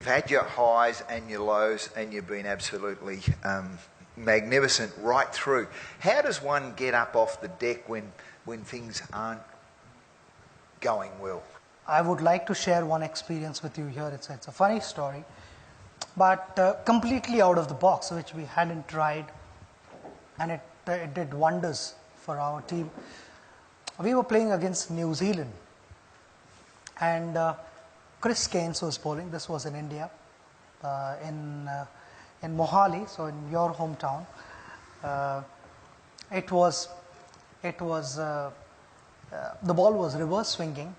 You've had your highs and your lows, and you've been absolutely magnificent right through. How does one get up off the deck when things aren't going well? I would like to share one experience with you here. It's a funny story, but completely out of the box, which we hadn't tried, and it did wonders for our team. We were playing against New Zealand, and Chris Keynes was bowling. This was in India, in Mohali, so in your hometown. The ball was reverse swinging,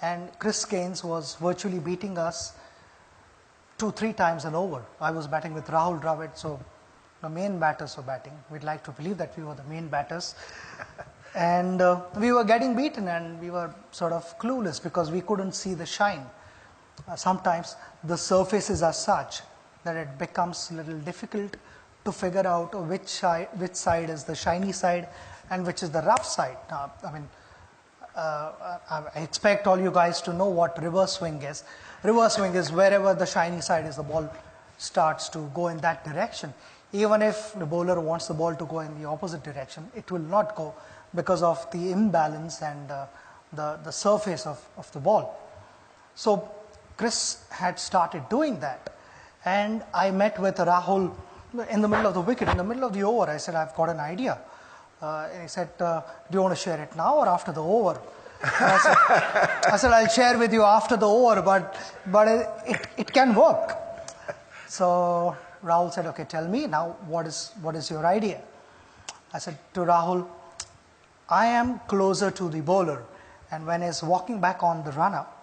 and Chris Keynes was virtually beating us 2-3 times an over. I was batting with Rahul Dravid, so the main batters were batting. We'd like to believe that we were the main batters. And we were getting beaten, and we were sort of clueless because we couldn't see the shine. Sometimes the surfaces are such that it becomes a little difficult to figure out which side is the shiny side and which is the rough side. I expect all you guys to know what reverse swing is. Reverse swing is wherever the shiny side is, the ball starts to go in that direction. Even if the bowler wants the ball to go in the opposite direction, it will not go because of the imbalance and the surface of the ball. So Chris had started doing that, and I met with Rahul in the middle of the wicket, in the middle of the over. I said, I've got an idea. And he said, do you want to share it now or after the over? I said, I'll share with you after the over, but it can work. So Rahul said, okay, tell me now, what is your idea? I said to Rahul, I am closer to the bowler, and when he's walking back on the run-up,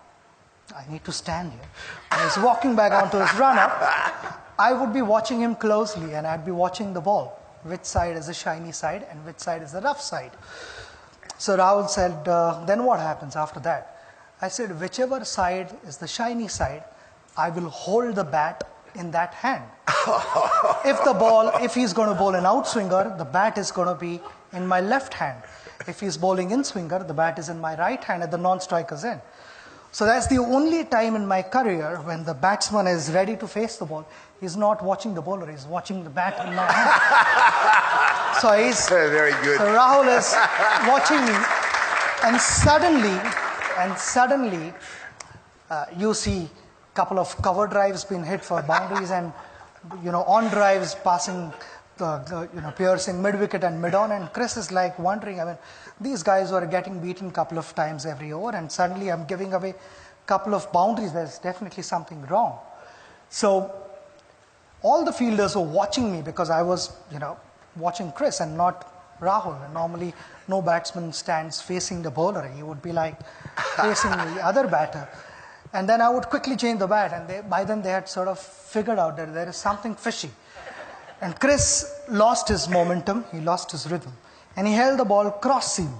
I need to stand here. When he's walking back onto his run-up, I would be watching him closely, and I'd be watching the ball. Which side is the shiny side and which side is the rough side? So Rahul said, then what happens after that? I said, whichever side is the shiny side, I will hold the bat in that hand. If he's going to bowl an outswinger, the bat is going to be in my left hand. If he's bowling in swinger, the bat is in my right hand at the non-striker's end. So that's the only time in my career when the batsman is ready to face the ball. He's not watching the bowler, he's watching the bat in my hand. So he's very good. So Rahul is watching me, and suddenly you see a couple of cover drives being hit for boundaries, and on drives passing piercing mid-wicket and mid-on, and Chris is like wondering, these guys were getting beaten a couple of times every over, and suddenly I'm giving away a couple of boundaries. There's definitely something wrong. So all the fielders were watching me because I was, watching Chris and not Rahul. And normally no batsman stands facing the bowler. He would be like facing the other batter. And then I would quickly change the bat, and by then they had sort of figured out that there is something fishy. And Chris lost his momentum, he lost his rhythm, and he held the ball cross seam,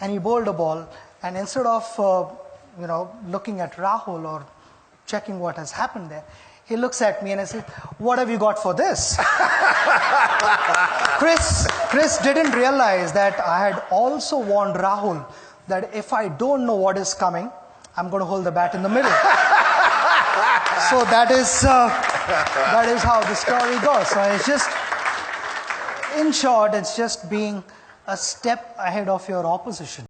and he bowled the ball, and instead of looking at Rahul or checking what has happened there, he looks at me and I said, what have you got for this? Chris didn't realize that I had also warned Rahul that if I don't know what is coming, I'm going to hold the bat in the middle. So that is how the story goes. So it's just, in short, it's just being a step ahead of your opposition.